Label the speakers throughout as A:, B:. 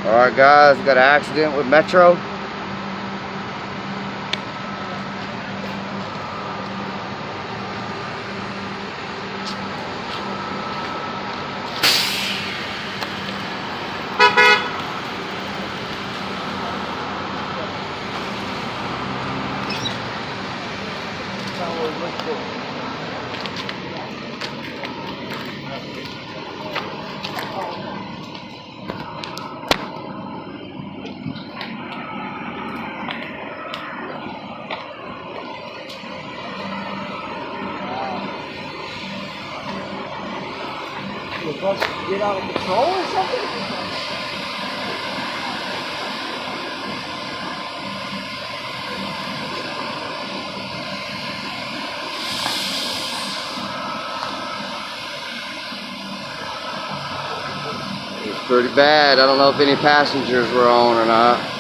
A: Alright guys, got an accident with Metro.
B: The bus get out of control or something?
A: It's pretty bad. I don't know if any passengers were on or not.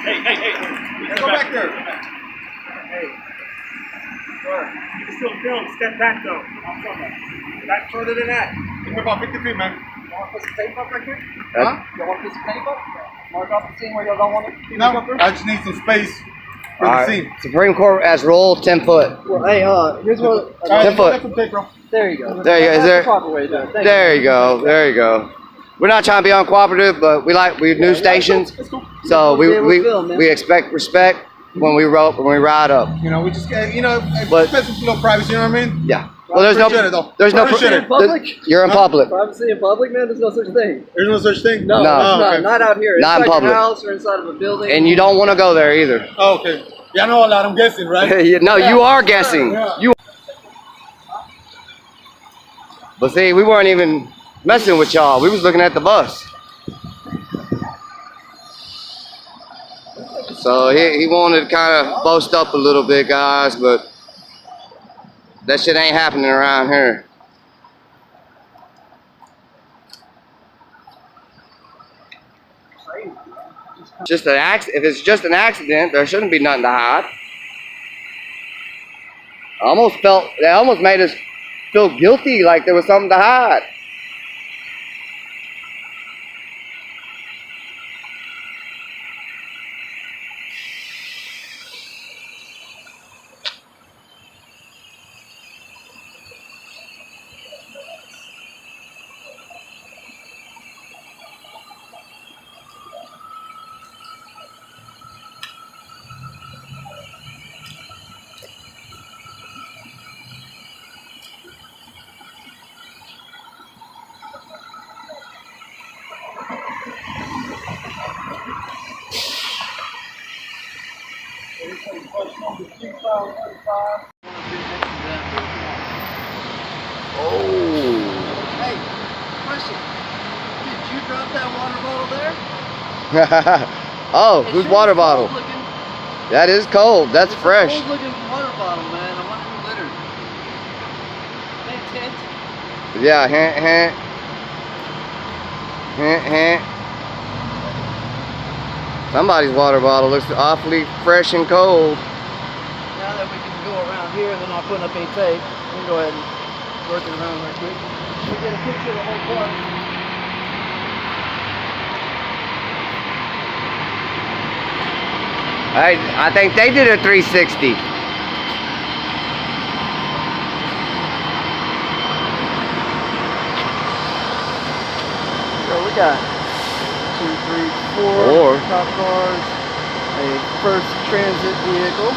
C: Hey, go back there. Hey, sir, you can still film. Step back though. I'm coming. Back further than that. It's about 50 feet, man. You want to put some tape up right quick?
B: Huh? You want to put some tape up? Mark off the scene where you don't want to.
C: No, I just need some space for the scene.
A: Supreme Court has ruled 10 foot.
B: Well, hey, here's what.
A: 10 foot.
B: There you go.
A: There you go. Is there?
B: The proper way to do it.
A: There you go. There you go. We're not trying to be uncooperative, but we new stations, so we expect respect when we ride up.
C: You know, we just especially a little privacy. You know what I mean?
A: Yeah. Well, there's
B: in public?
A: You're in public.
B: Privacy in public, man. There's no such thing.
C: There's no such thing.
B: No,
A: okay.
B: not out here.
A: Not in
B: inside
A: public.
B: Your house or inside of a building.
A: And you don't want to go there either.
C: Oh, okay. Yeah, I know a lot. I'm guessing, right?
A: No, you are guessing.
C: Yeah.
A: But see, we weren't even messing with y'all. We was looking at the bus. So he wanted to kind of boast up a little bit, guys, but that shit ain't happening around here. Just an accident. If it's just an accident, there shouldn't be nothing to hide. That almost made us feel guilty, like there was something to hide.
B: Hey, question. Did you drop that water bottle there?
A: Oh, whose water bottle? That is cold. That's fresh.
B: Cold looking water bottle, man. I wonder who littered. Hint, hint.
A: Yeah, hint. Somebody's water bottle looks awfully fresh and cold.
B: Now that we can go around here and they're not putting up any tape, we can go ahead and work it around right quick. We get a picture of the whole park.
A: I think they did a 360.
B: So we got 2, 3, 4 cop cars, a first transit vehicle,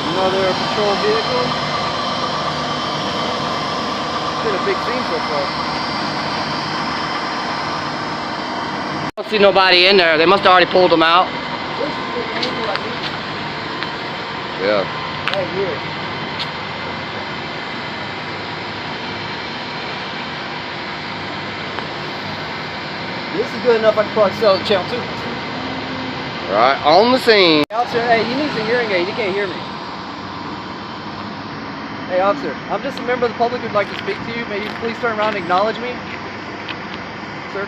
B: another patrol vehicle. It's been a big scene so far.
A: I don't see nobody in there. They must have already pulled them out. Yeah.
B: Right here. This This is good enough. I can probably sell the channel 2.
A: Right, on the scene.
B: Officer, hey, you need some hearing aid. You can't hear me. Hey, officer, I'm just a member of the public who'd like to speak to you. May you please turn around and acknowledge me? Sir?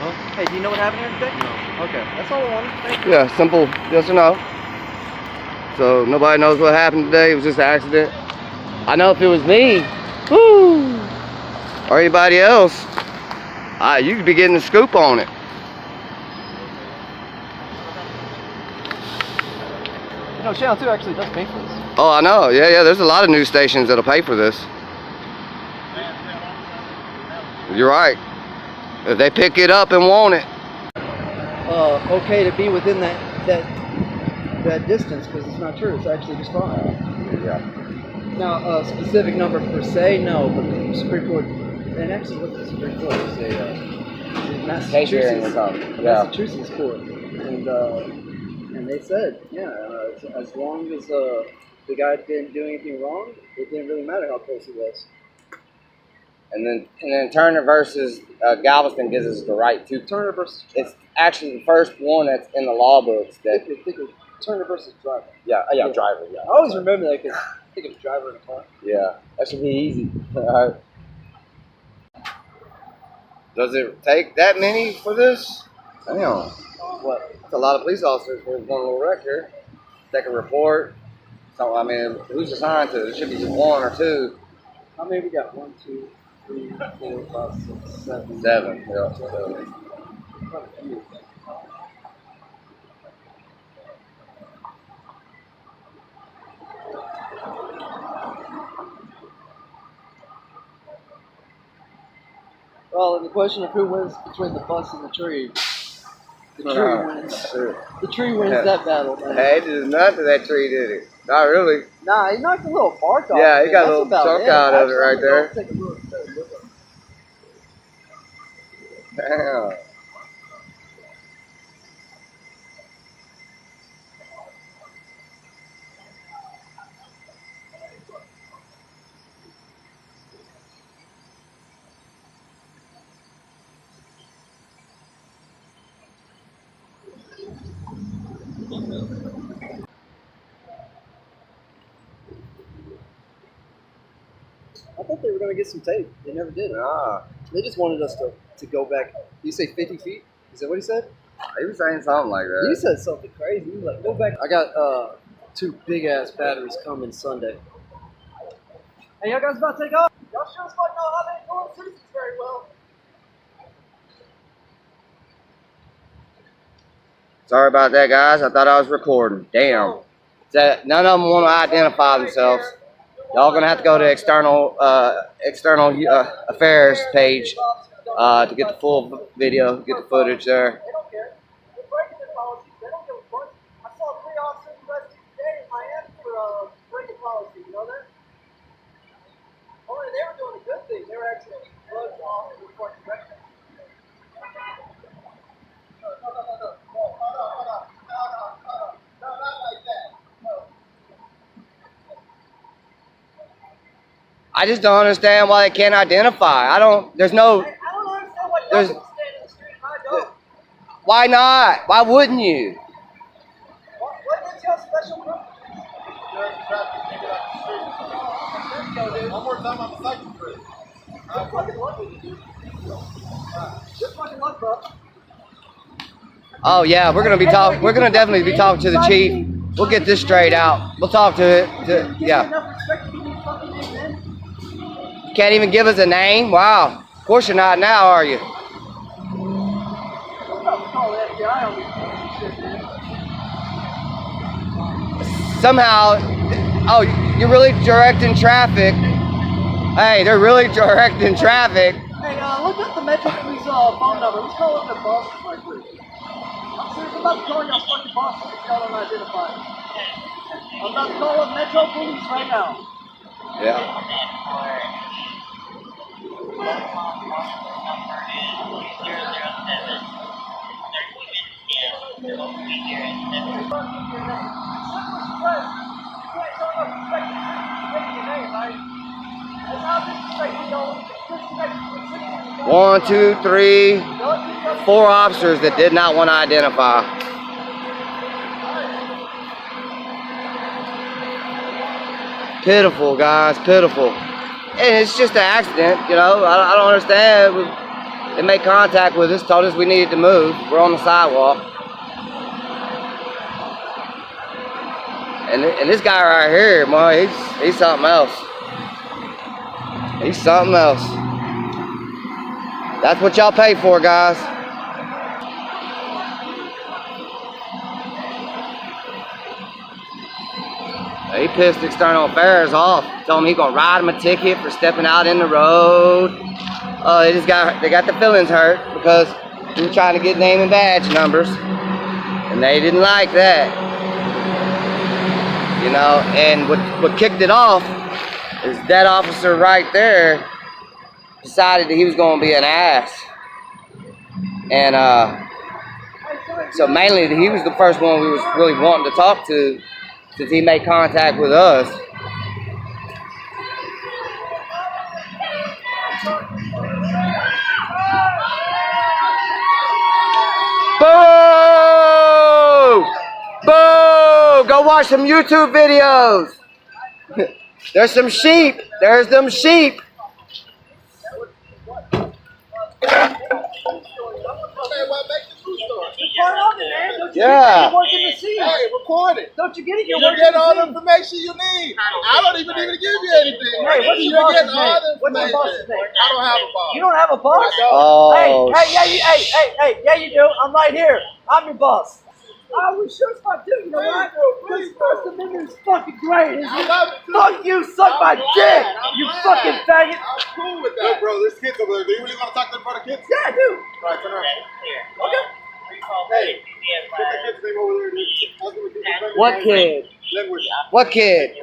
B: Huh? Hey, do you know what happened here today? No. Okay, that's all I wanted. Thank you.
A: Yeah, simple yes or no. So nobody knows what happened today. It was just an accident. I know if it was me, woo, or anybody else, you could be getting the scoop on it.
B: You know, Channel 2 actually does pay for this.
A: Oh, I know. Yeah. There's a lot of news stations that'll pay for this. You're right. If they pick it up and want it.
B: Okay to be within that distance, because it's not true. It's actually just fine.
A: Yeah.
B: Now, a specific number per se, no, but the Supreme Court, and actually what's the Supreme Court? It's a Massachusetts court, and they said, as long as the guy didn't do anything wrong, it didn't really matter how close he was.
A: And then Turner versus Galveston gives us the right to.
B: Turner versus.
A: It's actually the first one that's in the law books that.
B: Think of Turner versus driver.
A: Yeah, driver. Yeah.
B: I always remember that because I think of driver in a car.
A: Yeah, that should be easy. All right. Does it take that many for this? Damn.
B: What?
A: That's a lot of police officers for one little wreck here. Take a report. So I mean, who's assigned to? It should be just one or two.
B: How many we got? 1, 2, 3, 4, 5, 6, 7.
A: 7. Yeah. 7.
B: Well, and the question of who wins between the bus and the tree. The tree wins.
A: Sure.
B: The tree wins that battle. Man.
A: Hey, it did nothing to that tree, did it? Not really.
B: Nah, he knocked a little bark off.
A: Yeah, he got a
B: That's
A: little chunk out of it right there.
B: Take a look.
A: Damn.
B: I thought they were going to get some tape. They never did.
A: Nah.
B: They just wanted us to go back. You say 50 feet? Is that what he said?
A: He was saying something like that.
B: He said something crazy. He was like, go back. I got 2 big-ass batteries coming Sunday. Hey, y'all guys about to take off? Y'all sure as fuck know how they go on citizens very well.
A: Sorry about that, guys. I thought I was recording. Damn. None of them want to identify themselves. Y'all gonna have to go to external affairs page to get the full video, get the footage there.
B: They don't care. They're breaking their policies. They don't give a fuck. I saw 3 officers arrested today in Miami for breaking policy. You know that? Only they were doing a good thing. They were actually keeping drugs off and reporting directions.
A: I just don't understand why they can't identify. There's no.
B: I don't understand why y'all can stand in the street and I don't.
A: Why not? Why wouldn't you?
B: What gives y'all special privilege?
C: One more time on the cycle bridge.
B: Just fucking luck with you, dude. Just fucking luck, bro.
A: Oh yeah, we're gonna definitely be talking to the chief. We'll get this straight out. We'll talk to it. Yeah.
B: Enough respect to give me a fucking name, man.
A: Can't even give us a name? Wow. Of course you're not now, are you?
B: I'm about to call the FBI on this shit, man.
A: Somehow, oh, you're really directing traffic. Hey, they're really directing traffic.
B: Hey, look up the Metro Police phone number. Let's call up their bosses right quick. I'm serious, I'm about to call y'all fucking bosses if y'all don't identify. I'm about to call up Metro Police right now.
A: Yeah. 1, 2, 3, 4 officers that did not want to identify. Pitiful, guys, pitiful. And it's just an accident, you know. I don't understand. They made contact with us, told us we needed to move. We're on the sidewalk. And this guy right here, boy, he's something else. He's something else. That's what y'all pay for, guys. He pissed external affairs off. Told him he gonna write him a ticket for stepping out in the road. They got the feelings hurt because we were trying to get name and badge numbers, and they didn't like that. You know, and what kicked it off is that officer right there decided that he was gonna be an ass, and so mainly he was the first one we was really wanting to talk to, since he made contact with us. Boo! Boo! Go watch some YouTube videos. There's some sheep. There's them sheep. Yeah.
D: Hey, record it.
B: Don't you get it?
D: You get all the information you need. I don't even need to give you anything.
B: Hey, what's your boss's name? What's your boss's name?
D: I don't have a boss.
B: You don't have a boss?
A: Oh.
B: Yeah, you do. I'm right here. I'm your boss. We sure as fuck do. You know what? This First Amendment is fucking great, isn't it? Fuck you, suck my dick, you fucking faggot.
D: I'm cool with that. Yo, bro, there's kids over there. Do you really want to talk to them about the kids?
B: Yeah, I do.
D: All right, turn around.
B: Okay.
D: Hey, get the kid's name over there, dude.
A: What kid?
D: Language.
A: What kid?
D: The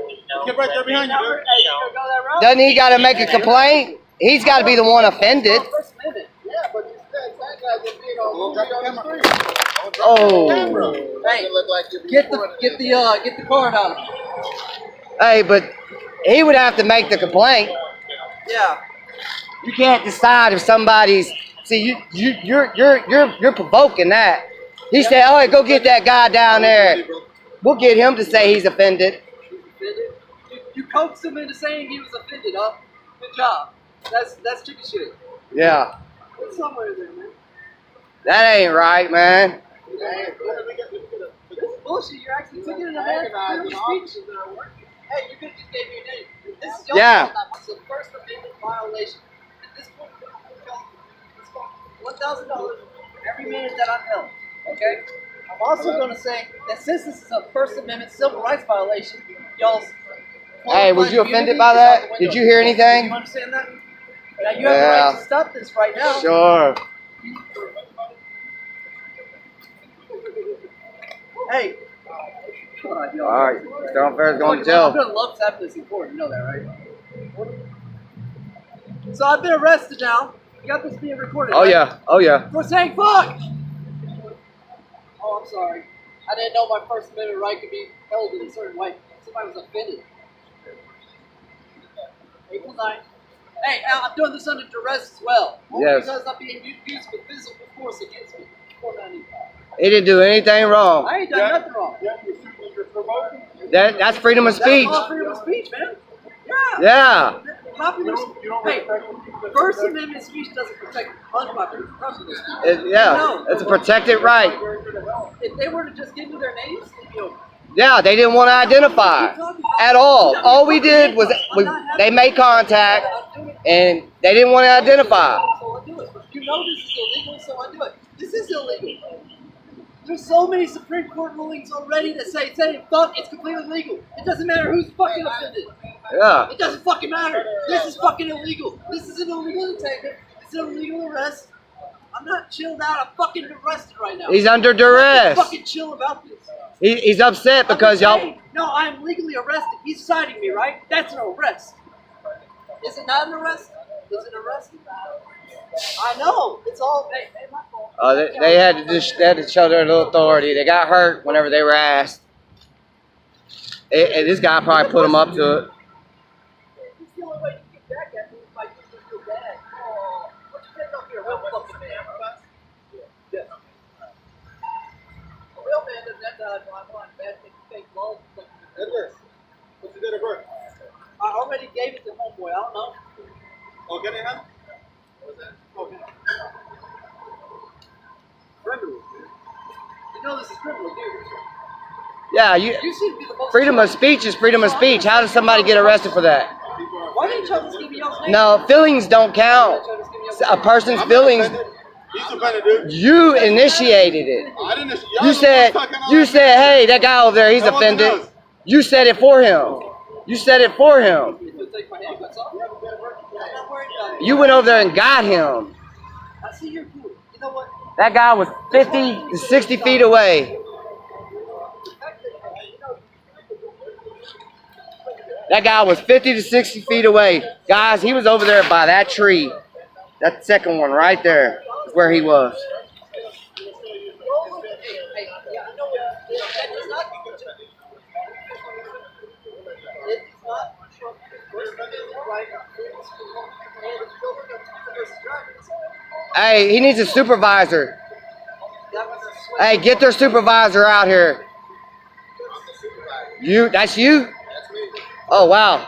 D: kid right there behind you, dude.
B: Hey, you gonna go that route?
A: Doesn't he got to make a complaint? He's got to be the one offended.
B: First Amendment.
D: Yeah, but you said that guy just being on the camera.
A: Oh.
B: Hey, get the card out.
A: Hey, but he would have to make the complaint.
B: Yeah.
A: You can't decide if somebody's. See, you're provoking that. He said, "Oh, go get that guy down there. We'll get him to say he's offended."
B: He's offended? You coaxed him into saying he was offended, huh? Good job. That's chicken shit.
A: Yeah.
B: It's somewhere there, man.
A: That ain't right, man.
B: This is bullshit. You're actually taking an American speech. Hey, you could just gave me a name. This is your
A: Yeah.
B: It's a First Amendment violation. At this point, $1,000 every minute that I'm held. Okay? I'm also going to say that since this is a First Amendment civil rights violation, y'all's.
A: Hey, was you offended by that? Did you hear anything?
B: You understand that? Now you have the right to stop this right now.
A: Sure.
B: Hey. Come on, yo.
A: All right. Stone Fair's going to
B: I'm
A: jail.
B: gonna love having this in court. You know that, right? So I've been arrested now. You got this being recorded.
A: Oh
B: right?
A: yeah. Oh yeah.
B: For saying fuck. Oh, I'm sorry. I didn't know my First Amendment right could be held in a certain way. Somebody was offended. April 9th. Hey, Al, I'm doing this under duress as well. Only
A: Yes.
B: because I'm being used with physical force against me. 495.
A: He didn't do anything wrong.
B: I ain't done nothing wrong.
A: That's freedom of speech.
B: That's all freedom of speech, man. Yeah.
A: Yeah.
B: Popular hey, First Amendment speech doesn't protect unpopular popular speech.
A: Yeah. It's a protected right.
B: If they were to just give me their names, they'd be over.
A: Yeah, they didn't want to identify at all. All we did was they made contact and they didn't want to identify.
B: So I do it. You know this is illegal, so I do it. This is illegal. There's so many Supreme Court rulings already that say fuck, it's completely legal. It doesn't matter who's fucking offended.
A: Yeah.
B: It doesn't fucking matter. This is fucking illegal. This is an illegal detainment. It's an illegal arrest. I'm not chilled out. I'm fucking arrested right now.
A: He's under duress.
B: Fucking chill about this.
A: He's upset because y'all.
B: No, I'm legally arrested. He's citing me, right? That's an arrest. Is it not an arrest? Is it an arrest? I know. It's all. Hey, my fault.
A: They had to show their little authority. They got hurt whenever they were asked. And this guy probably put them up to it.
B: It's the only way you get back at me is by using your bag. Oh, what you take off
C: Oh, get it, huh? What's that? Oh, get it. Criminal.
B: You know this is criminal, dude.
A: Yeah,
B: You seem to be the most
A: freedom of speech is freedom of speech. How does somebody get arrested for that?
B: Why didn't you try to give me y'all's name?
A: No, feelings don't count. A person's feelings.
C: He's offended, dude.
A: You initiated it.
C: I didn't.
A: You said, hey, that guy over there, he's offended. You said it for him. You said it for him. You went over there and got him.
B: I see you're cool. You know what?
A: That guy was 50 to 60 feet away. That guy was 50 to 60 feet away. Guys, he was over there by that tree. That second one right there is where he was. Hey, he needs a supervisor. Hey, get their supervisor out here. That's you? Oh, wow.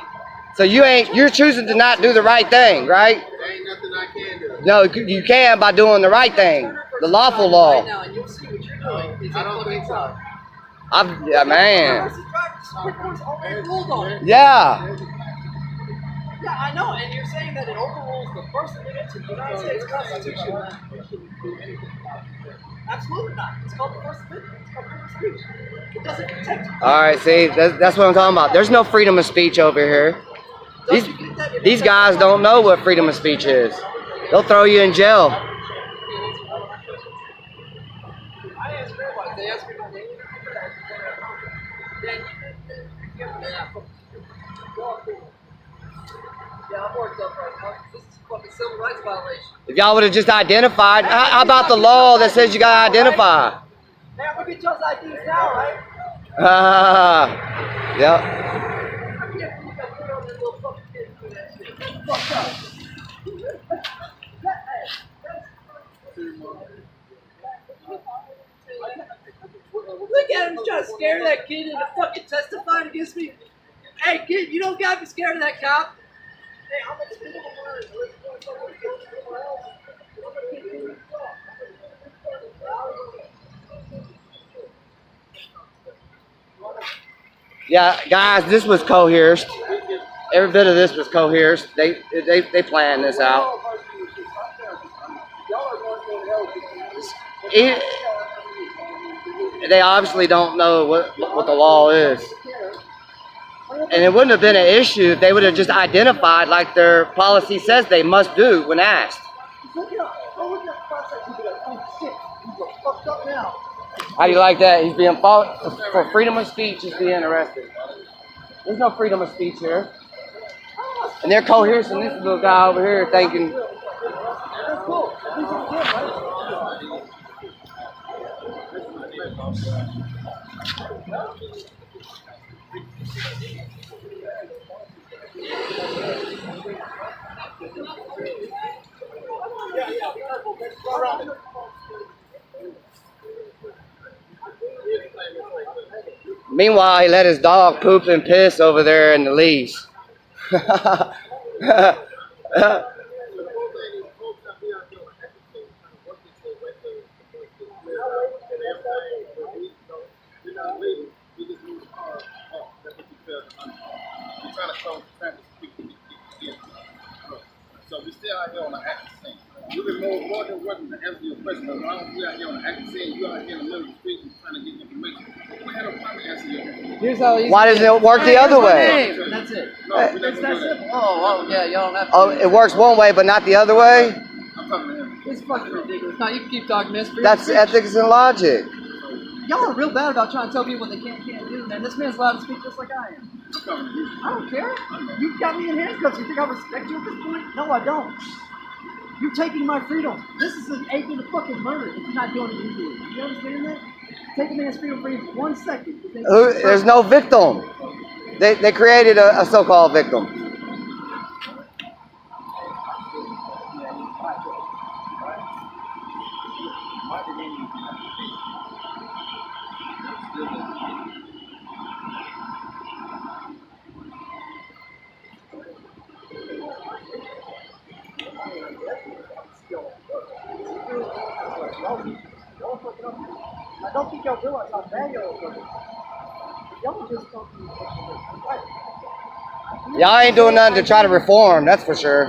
A: So you're choosing to not do the right thing, right?
C: There ain't nothing I can do.
A: No, you can by doing the right thing, the lawful law.
B: I
C: don't think so.
A: Yeah, man.
B: Yeah,
A: Yeah.
B: I know, and you're saying that it overrules the First Amendment to the United States Constitution. Absolutely not. It's called the First Amendment. It's called freedom of speech. It doesn't protect you.
A: All right, see, that's what I'm talking about. There's no freedom of speech over here. These guys don't know what freedom of speech is. They'll throw you in jail.
B: I asked everybody. They asked me my name. Yeah, I'm worked up right now. This is a fucking civil rights violation.
A: If y'all would have just identified, how about the law that says you gotta identify?
B: Hey, I'm gonna get y'all's IDs now, right?
A: Yep.
B: I can't believe I put on this little fucking kid to do that shit. Fuck up. Look at him trying to scare that kid into fucking testifying against me. Hey, kid, you don't gotta be scared of that cop. Hey, I'm gonna spend
A: Yeah, guys, this was coerced. Every bit of this was coerced. They planned this out. They obviously don't know what the law is. And it wouldn't have been an issue if they would have just identified like their policy says they must do when asked. How do you like that? He's being fought for freedom of speech. He's being arrested. There's no freedom of speech here. And they're coercing this little guy over here thinking. Meanwhile, he let his dog poop and piss over there in the leaves.
C: So we still out here on the active scene. We've been more than welcome to answer your question, but why don't we out here on the active scene? You out here in the middle of the street and trying to get information. We had a problem to answer your question.
B: Here's how easy.
A: Why doesn't it work the other way?
B: That's it.
C: No, we never do that.
B: Oh, yeah, y'all don't have to.
A: Oh, it works one way, but not the other way?
C: I'm talking to him.
B: It's fucking ridiculous. Now you can keep talking this.
A: That's ethics and logic.
B: Y'all are real bad about trying to tell people what they can't do, man. This man's allowed to speak just like I am.
C: I'm talking to you.
B: I don't care. You've got me in handcuffs. You think I respect you at this point? No, I don't. You're taking my freedom. This is an act of fucking murder if you're not doing it legally. You understand that? Take a man's freedom for 1 second.
A: There's no victim. They created a so-called victim.
B: I don't think y'all realize how bad y'all are. Y'all just don't do right.
A: Y'all ain't doing nothing to try to reform, that's for sure.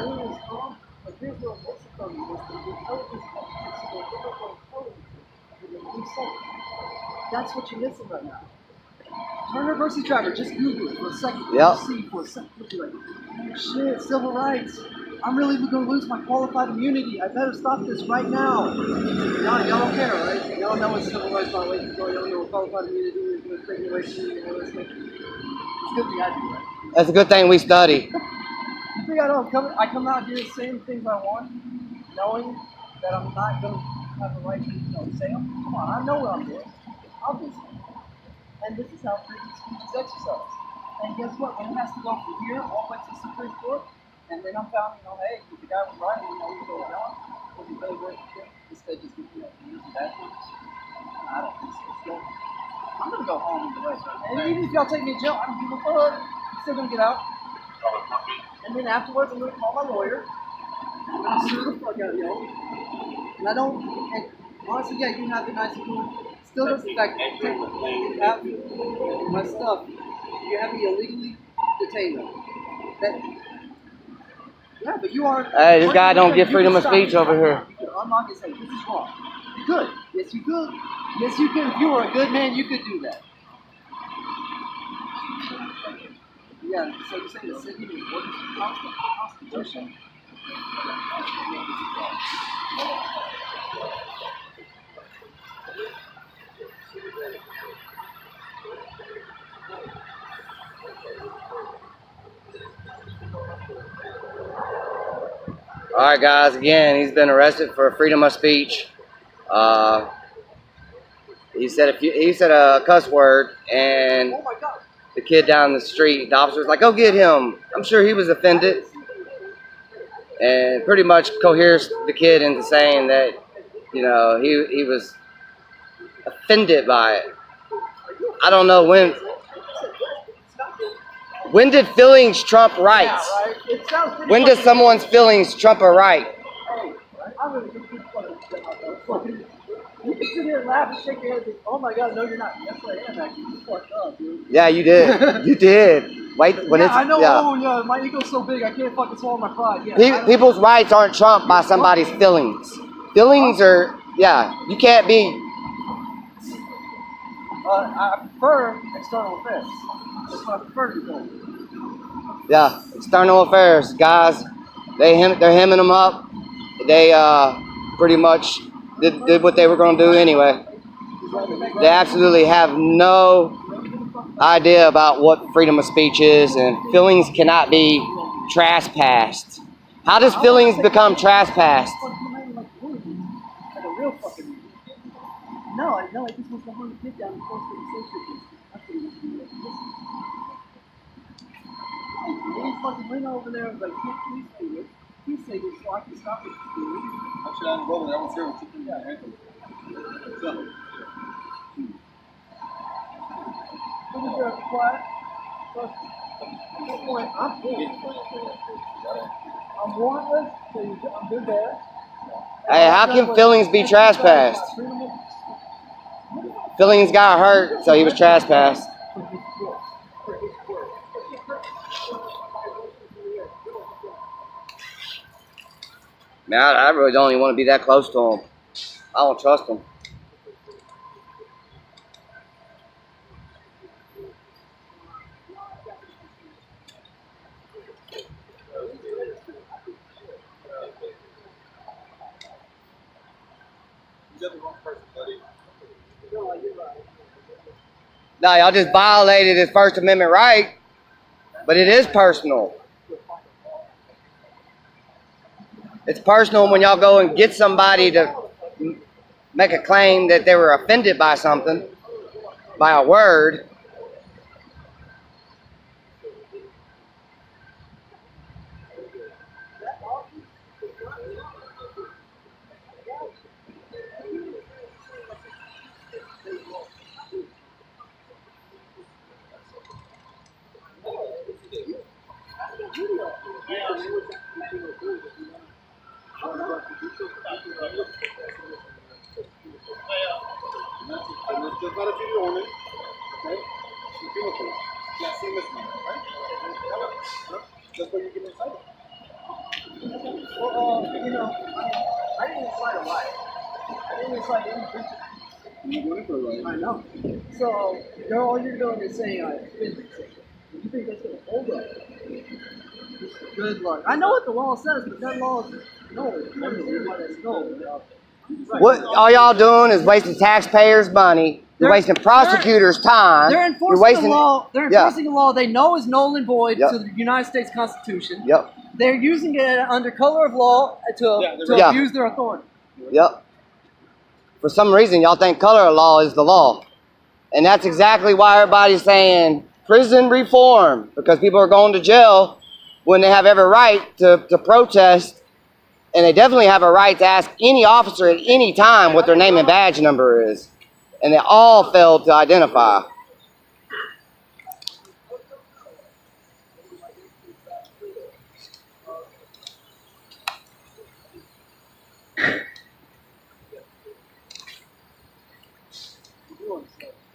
B: That's what you're missing right now. Turner versus Driver, just Google it for a second.
A: Yep.
B: See for a second. You're like, oh, shit, civil rights. I'm really going to lose my qualified immunity. I better stop this right now. Y'all don't care, right? Y'all know what civil rights violations are. Y'all know what qualified immunity is. What regulation and all this stuff. It's a good thing I do, right?
A: That's a good thing we study.
B: You think I don't come out here saying things I want, knowing that I'm not going to have the right to say them? Come on, I know what I'm doing. Obviously. And this is how freedom of speech is exercised. And guess what? When it has to go from here all the way to the Supreme Court, and then I'm found, hey, the guy was right, he goes down, was he really worth it? Instead just using bad things. I don't think so. I'm going to go home and the rest. And even if y'all take me to jail, I don't give a fuck. I'm still going to get out. And then afterwards, I'm going to call my lawyer. I'm going to sue the fuck out of y'all. And I don't, and honestly, yeah, you have the nice people. Still doesn't affect you have my stuff. You have me illegally detained. Yeah, but you are.
A: Hey, this guy don't get freedom of speech over here.
B: You could unlock and say, this is wrong. You could. Yes, you could. Yes, you could. If you were a good man, you could do that. Yeah, so you're saying the city is working for the Constitution?
A: All right, guys. Again, he's been arrested for freedom of speech. He said a cuss word, and the kid down the street, the officer was like, "Go get him." I'm sure he was offended, and pretty much coerced the kid into saying that, he was offended by it. I don't know when. When did feelings trump rights? When does someone's feelings trump a right?
B: You can sit here and laugh and shake your head and think, oh my god, no you're not. Yes I am actually. You fucked up, dude.
A: Yeah, you did. You did. Wait, when
B: I know, yeah, my ego's so big I can't fucking swallow my pride. Yeah,
A: people's rights aren't trumped by somebody's feelings. Feelings are, you can't be.
B: I prefer external affairs. That's what I prefer to do.
A: Yeah, external affairs, guys. They're hemming them up. They pretty much did what they were going to do anyway. They absolutely have no idea about what freedom of speech is, and feelings cannot be trespassed. How does feelings become trespassed?
B: No, I just want to hold the kid down and force the He's fucking went over there and was like, please say this. Please say this so I can stop it.
C: Actually, I don't go there. I was here with you. Yeah.
B: Quiet. At this point, I'm good. I'm warrantless, so I'm good there.
A: Hey, how can feelings be trespassed? Feelings got hurt, so he was trespassed. Man, I really don't even want to be that close to him. I don't trust him. No, y'all just violated his First Amendment right, but it is personal. It's personal when y'all go and get somebody to make a claim that they were offended by something, by a word.
B: Well, you know, I didn't incite a riot. I didn't incite any breach. I know. So, all you're doing is saying physics. You think that's going to hold up? Good luck. I know what the law says, but that law is no.
A: What all y'all doing is wasting taxpayers' money. You're wasting prosecutors' time.
B: They're enforcing a law. They're enforcing a law they know is null and void to the United States Constitution.
A: Yep.
B: They're using it under color of law to abuse their authority.
A: Yep. For some reason, y'all think color of law is the law. And that's exactly why everybody's saying prison reform, because people are going to jail when they have every right to protest, and they definitely have a right to ask any officer at any time what their name and badge number is. And they all failed to identify.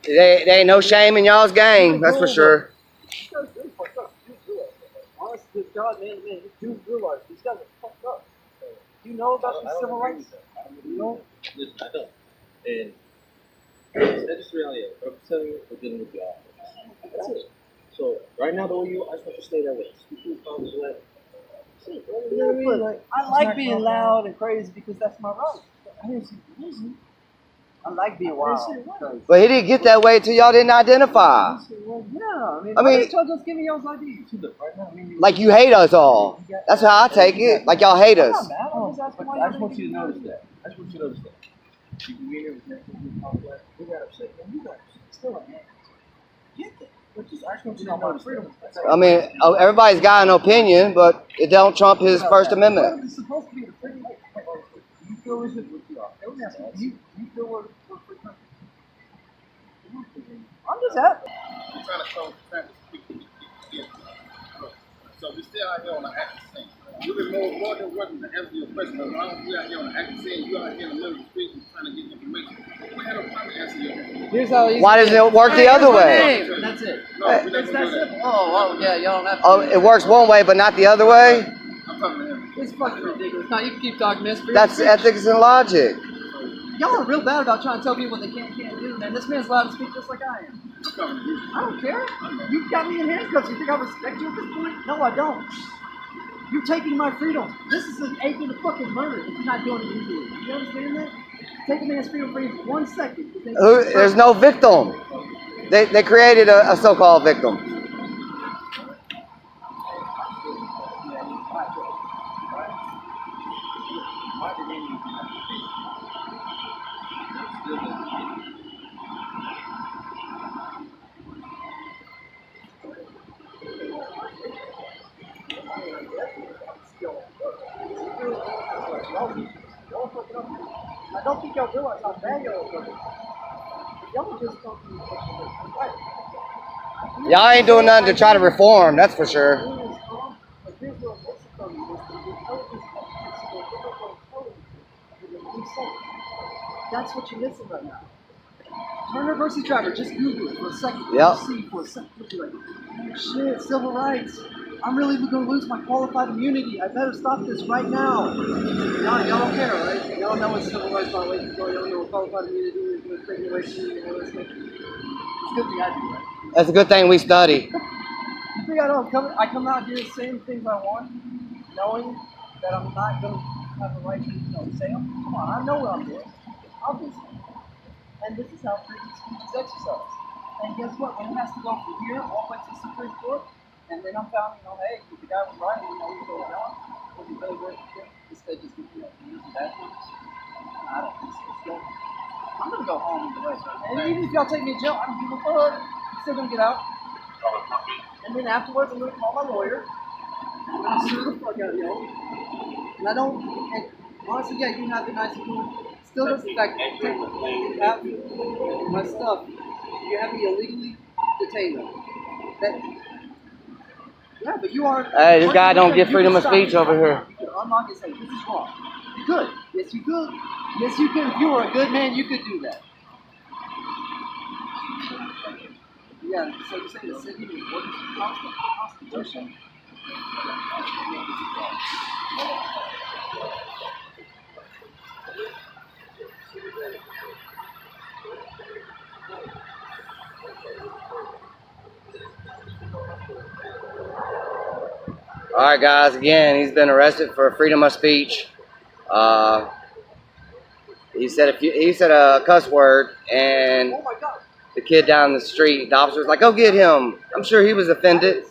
A: There ain't no shame in y'all's gang, that's for sure.
B: Honest to God, man, you do realize these guys are fucked up. You know about the civil rights? You know?
E: Listen, I don't. And that's just reality. I'm telling you, we're dealing with the office. That's it. So, right now, the way you are, I just want you to stay that way. Speak to the office way.
B: You know what I mean? Like, I like being loud and crazy because that's my right. I didn't see the reason. I like being wild.
A: But he didn't get that way until y'all didn't identify.
B: Yeah, I mean, y'all just give me y'all's ID.
A: Like you hate us all. That's how I take it. Like y'all hate us.
E: I just want you to notice that. I just want you to notice that. You mean it was we got upset. You got upset. Still a man. Get that. But just, I just want you to notice that.
A: I mean, everybody's got an opinion, but it don't trump his First Amendment.
B: It's supposed to be the freedom. You feel this is what you are. You feel we're free country. I'm just happy.
F: We're trying to show people so we're still out here on the active scene. You've been more than welcome to answer your question, but while we're out here on the active scene, you're out here in the middle of the street and trying to get information. We had a problem to answer your question.
B: Here's how easy.
A: Why doesn't it work the other way?
B: That's it.
F: No, we never do that.
B: Oh, yeah, y'all don't have to.
A: Oh, it works one way, but not the other way?
F: I'm talking to him.
B: It's fucking ridiculous. No, you can keep talking, miss.
A: That's ethics and logic.
B: Y'all are real bad about trying to tell people what they can't do, man. This man's allowed to speak just like I am.
F: I'm talking to you.
B: I don't care. You've got me in handcuffs. You think I respect you at this point? No, I don't. You're taking my freedom. This is an act of fucking murder if you're not doing it legally. You understand that? Take a man's freedom for even 1 second.
A: There's no victim. They created a so-called victim.
B: I don't think y'all realize how bad y'all are. Y'all just don't do it.
A: Y'all ain't doing nothing to try to reform, that's for sure.
B: That's what you're missing right now. Turner versus Driver, just Google it for a second.
A: Yep.
B: See for a second. You'll be like, shit, civil rights. I'm really going to lose my qualified immunity. I better stop this right now. Y'all don't care, right? Y'all know what civil rights violations are. Y'all know what qualified immunity is. It's taking away from you and all this stuff. It's a good thing I do, right?
A: That's a good thing we study.
B: You think I don't come out here saying things I want, knowing that I'm not going to have the right to say them? Come on, I know what I'm doing. I'll do something. And this is how freedom of speech is exercised. And guess what? When it has to go from here all the way to the Supreme Court, and then I'm found, hey, the guy was right, he's going on. Was he really worth it? Instead of just, using bathrooms. I don't think so. I'm going to go home either way. And even if y'all take me to jail, I don't give a fuck. I'm still going to get out. And then afterwards, I'm going to call my lawyer. I'm going to sue the fuck out of y'all. And I don't, and honestly, yeah, you have the nice and cool. Still doesn't affect me. You have my stuff. You have me illegally detained. Yeah, but you are.
A: Hey, this guy don't get freedom of speech over here.
B: You could unlock and say, this is wrong. You could. Yes, you could. Yes, you could. If you were a good man, you could do that. Yeah, so you're saying the city was Constitution?
A: All right, guys. Again, he's been arrested for freedom of speech. He said a cuss word, and the kid down the street, the officer was like, "Go get him." I'm sure he was offended,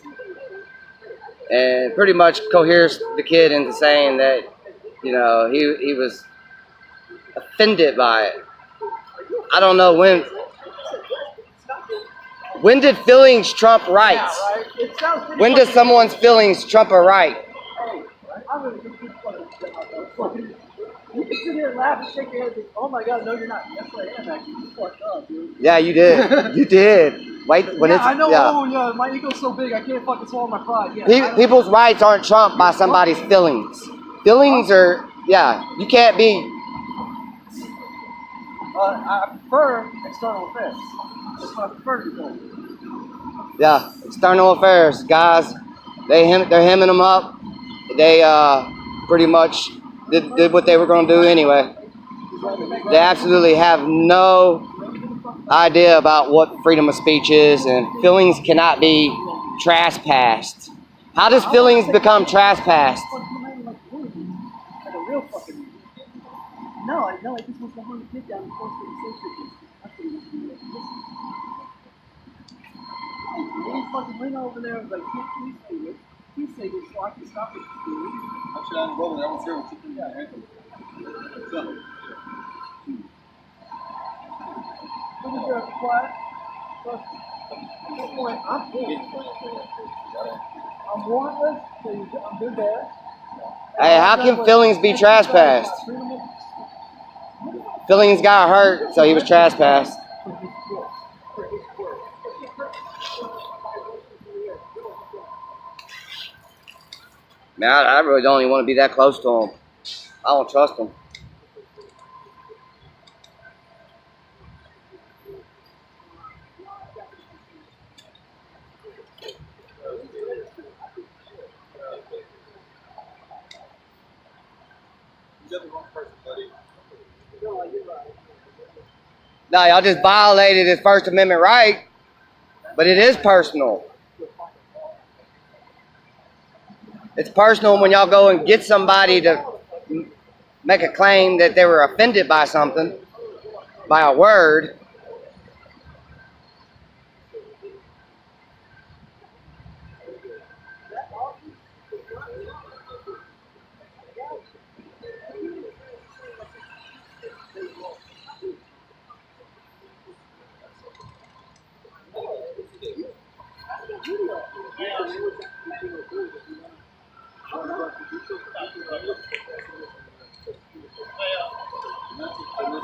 A: and pretty much coerced the kid into saying that, you know, he was offended by it. I don't know when. When did feelings trump rights? When does someone's feelings trump a right?
B: You can sit here and laugh and shake your head and think, oh my God, no, you're not. That's what I am, actually. You fucked up, dude.
A: Yeah, you did. You did. Wait, when
B: yeah,
A: it's,
B: I know.
A: yeah.
B: Oh, yeah, my ego's so big, I can't fucking swallow my pride. Yeah,
A: People's rights aren't trumped by somebody's feelings. Feelings are, yeah, you can't be.
B: I prefer external affairs. That's what I prefer to do.
A: Yeah, external affairs, guys. They're hemming them up. They pretty much did what they were going to do anyway. They absolutely have no idea about what freedom of speech is, and feelings cannot be trespassed. How does feelings become trespassed?
B: No, I just want to hold the kid down and force him to say shit. That's what he wants to do. He's fucking leaning over there and was like, please say this. Please say this so I can stop it.
F: Actually, I'm going. I was here with you. Yeah.
B: Look at your quiet. At this point, I'm good. I'm warrantless, so I'm good there.
A: Hey, how can feelings be trespassed? Feelings got hurt, so he was trespassed. Man, I really don't even want to be that close to him. I don't trust him. No, y'all just violated his First Amendment right, but it is personal. It's personal when y'all go and get somebody to make a claim that they were offended by something, by a word.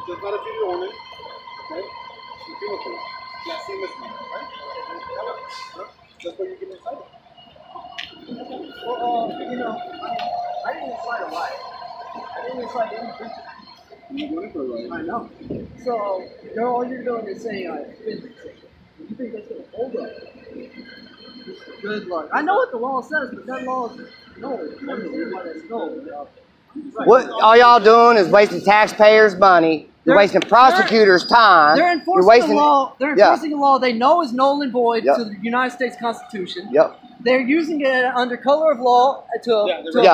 F: There's not a video on it. Okay? It's beautiful. Yeah, same as me, right? That's why you get excited.
B: Well, you know, I didn't incite a riot. I didn't incite any bitches.
F: You're doing it for a ride.
B: I know. So, all you're doing is saying I offended. You think that's going to hold up? Good luck. I know what the law says, but that law is no. Why that's no.
A: What all y'all doing is wasting taxpayers' money. You're wasting prosecutors' time.
B: They're enforcing the law. They're enforcing a law they know is null and void to the United States Constitution.
A: Yep.
B: They're using it under color of law to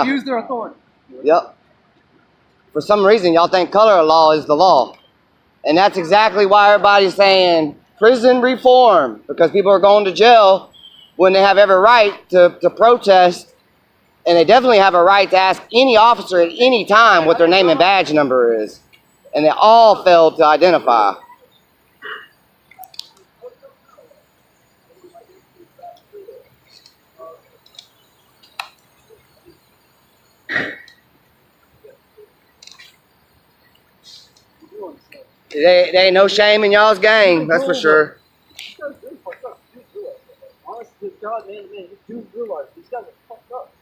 B: abuse their authority.
A: Yep. For some reason, y'all think color of law is the law. And that's exactly why everybody's saying prison reform, because people are going to jail when they have every right to protest, and they definitely have a right to ask any officer at any time what their name and badge number is. And they all failed to identify. There ain't no shame in y'all's game, that's for sure.
B: Honest to God, man, you do realize these guys are fucked up.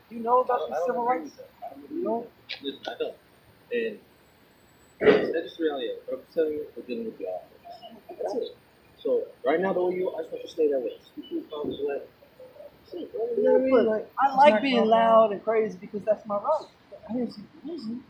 B: You know about these civil rights? You know?
E: Listen, I don't. And that's just the reality of it. What I'm telling you, we're dealing with the office. That's it. So right now, the way you, I just want you to stay that way. Speak to the comments, let. You know what I mean? Like,
B: I like being loud and crazy because that's my right.
E: I didn't see the reason.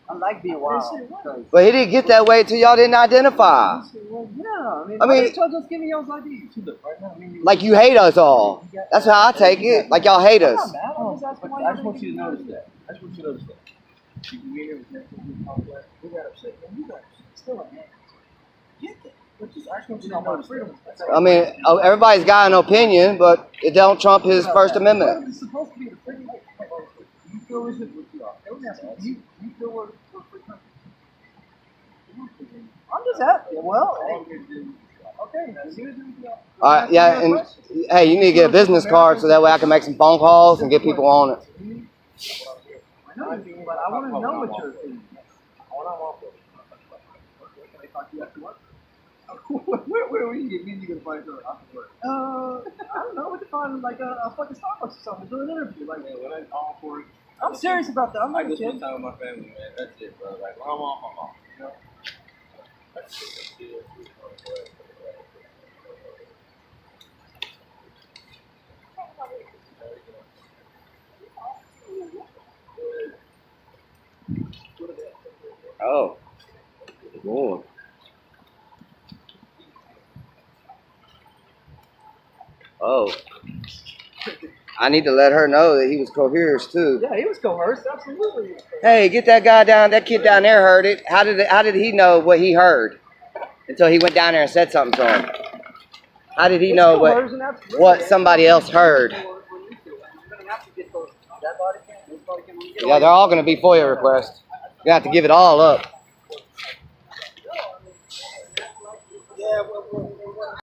B: I like being wild.
A: But he didn't get that way until y'all didn't identify.
B: Yeah, I mean, just give me y'all's ID.
E: Right now, I mean,
A: Like you hate us all. That's how I take it. Like y'all hate us.
E: I just want you to notice that. I just want you to notice that. You went in with that. We got upset. You got upset. Still a man. Get that. But just, I just want you to notice that.
A: I mean, everybody's got an opinion, but it don't trump his First Amendment.
E: It's supposed to be the freedom. You feel as if you are. You feel we're free country.
B: I'm just happy. Well, okay.
A: All right, yeah, and hey, you need to get a business card so that way I can make some phone calls and get people on it.
B: I know, but I want to know what your opinion is. Can I talk to you after work?
E: Where we get me and you gonna find her after work?
B: I don't know. We can find like a fucking Starbucks or something. Do an interview. Like,
E: Man, when I'm all for it,
B: I'm serious about that. I'm
E: I
B: not
E: just
B: kidding.
E: spend time with my family, man. That's it, bro. Like when I'm off, I'm off. You know? That's it.
A: Oh, cool. Oh, I need to let her know that he was coerced too.
B: Yeah, he was coerced. Absolutely.
A: Hey, get that guy down. That kid down there heard it. How did he know what he heard until he went down there and said something to him? How did he know what somebody else heard? Yeah, they're all going to be FOIA requests. You have to give it all up.